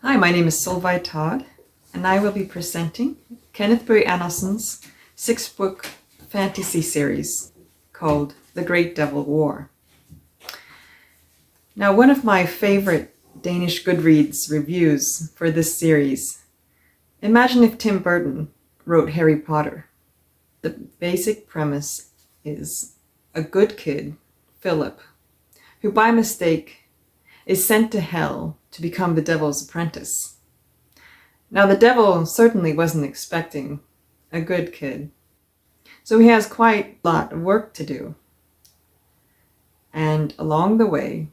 Hi, my name is Solvej Todd, and I will be presenting Kenneth Bøgh Andersen's 6-book fantasy series called The Great Devil War. Now, one of my favorite Danish Goodreads reviews for this series: imagine if Tim Burton wrote Harry Potter. The basic premise is a good kid, Philip, who by mistake is sent to hell to become the devil's apprentice. Now, the devil certainly wasn't expecting a good kid, so he has quite a lot of work to do. And along the way,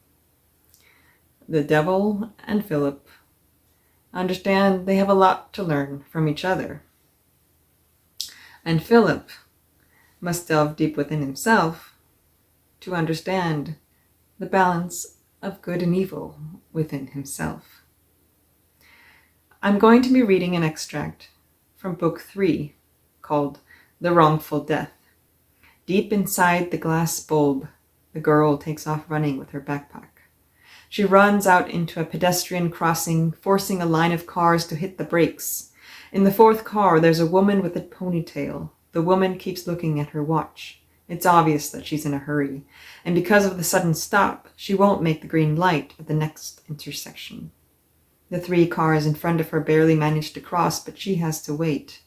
the devil and Philip understand they have a lot to learn from each other. And Philip must delve deep within himself to understand the balance of good and evil within himself. I'm going to be reading an extract from Book 3 called The Wrongful Death. Deep inside the glass bulb, the girl takes off running with her backpack. She runs out into a pedestrian crossing, forcing a line of cars to hit the brakes. In the fourth car, there's a woman with a ponytail. The woman keeps looking at her watch. It's obvious that she's in a hurry, and because of the sudden stop, she won't make the green light at the next intersection. The 3 cars in front of her barely manage to cross, but she has to wait.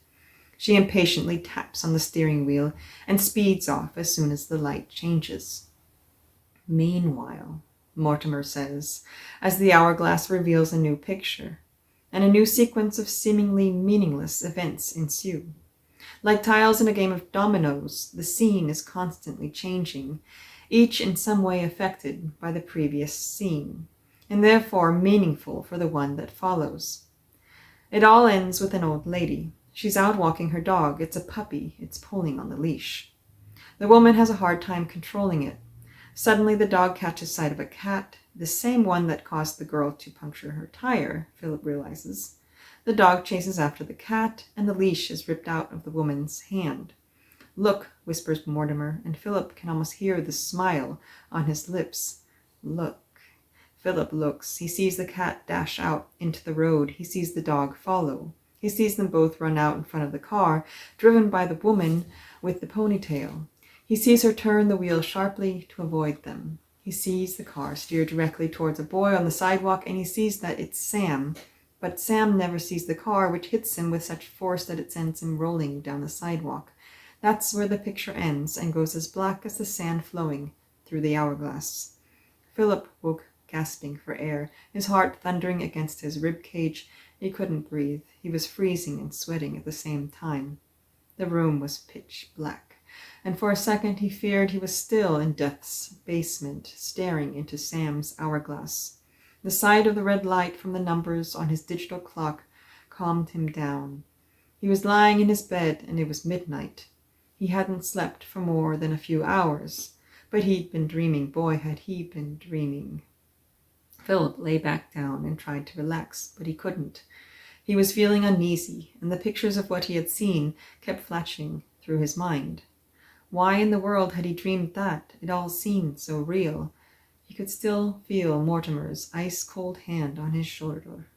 She impatiently taps on the steering wheel and speeds off as soon as the light changes. Meanwhile, Mortimer says, as the hourglass reveals a new picture, and a new sequence of seemingly meaningless events ensue. Like tiles in a game of dominoes, the scene is constantly changing, each in some way affected by the previous scene, and therefore meaningful for the one that follows. It all ends with an old lady. She's out walking her dog. It's a puppy. It's pulling on the leash. The woman has a hard time controlling it. Suddenly the dog catches sight of a cat, the same one that caused the girl to puncture her tire, Philip realizes. The dog chases after the cat, and the leash is ripped out of the woman's hand. "Look," whispers Mortimer, and Philip can almost hear the smile on his lips. Look. Philip looks. He sees the cat dash out into the road. He sees the dog follow. He sees them both run out in front of the car, driven by the woman with the ponytail. He sees her turn the wheel sharply to avoid them. He sees the car steer directly towards a boy on the sidewalk, and he sees that it's Sam. But Sam never sees the car, which hits him with such force that it sends him rolling down the sidewalk. That's where the picture ends and goes as black as the sand flowing through the hourglass. Philip woke gasping for air, his heart thundering against his rib cage. He couldn't breathe. He was freezing and sweating at the same time. The room was pitch black, and for a second he feared he was still in Death's basement, staring into Sam's hourglass. The sight of the red light from the numbers on his digital clock calmed him down. He was lying in his bed, and it was midnight. He hadn't slept for more than a few hours, but he'd been dreaming. Boy, had he been dreaming. Philip lay back down and tried to relax, but he couldn't. He was feeling uneasy, and the pictures of what he had seen kept flashing through his mind. Why in the world had he dreamed that? It all seemed so real. He could still feel Mortimer's ice-cold hand on his shoulder.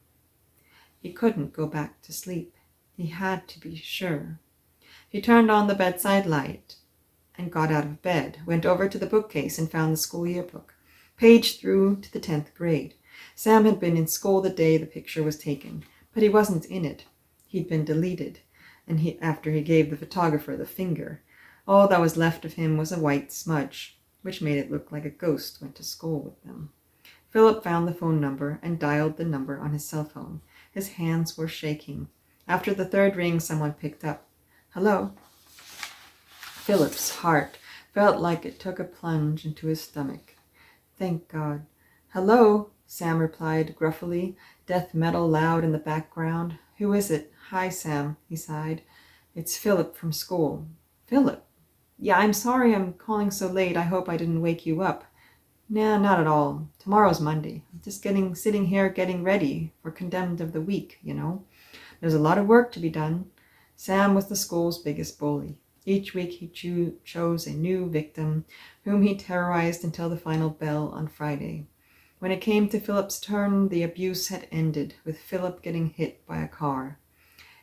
He couldn't go back to sleep. He had to be sure. He turned on the bedside light and got out of bed, went over to the bookcase and found the school yearbook, paged through to the 10th grade. Sam had been in school the day the picture was taken, but he wasn't in it. He'd been deleted, and after he gave the photographer the finger. All that was left of him was a white smudge, which made it look like a ghost went to school with them. Philip found the phone number and dialed the number on his cell phone. His hands were shaking. After the 3rd ring, someone picked up. "Hello?" Philip's heart felt like it took a plunge into his stomach. Thank God. "Hello," Sam replied gruffly, death metal loud in the background. "Who is it?" "Hi, Sam," he sighed. "It's Philip from school." "Philip? Yeah, I'm sorry I'm calling so late. I hope I didn't wake you up." "Nah, not at all. Tomorrow's Monday. I'm just sitting here getting ready for Condemned of the Week, you know. There's a lot of work to be done." Sam was the school's biggest bully. Each week he chose a new victim, whom he terrorized until the final bell on Friday. When it came to Philip's turn, the abuse had ended, with Philip getting hit by a car.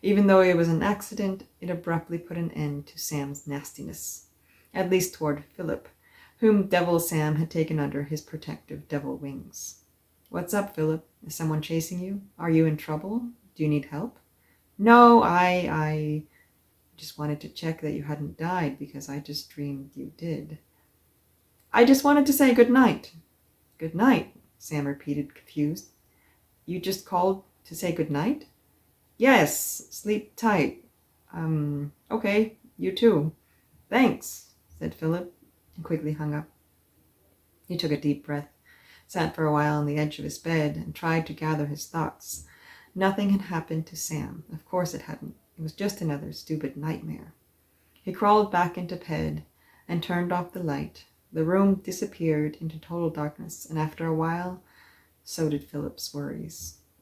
Even though it was an accident, it abruptly put an end to Sam's nastiness, at least toward Philip, whom Devil Sam had taken under his protective devil wings. "What's up, Philip? Is someone chasing you? Are you in trouble? Do you need help?" "No, I just wanted to check that you hadn't died because I just dreamed you did." "I just wanted to say good night." "Good night," Sam repeated, confused. "You just called to say good night?" "Yes, sleep tight." Okay, you too." "Thanks," said Philip, and quickly hung up. He took a deep breath, sat for a while on the edge of his bed, and tried to gather his thoughts. Nothing had happened to Sam. Of course it hadn't. It was just another stupid nightmare. He crawled back into bed and turned off the light. The room disappeared into total darkness, and after a while, so did Philip's worries.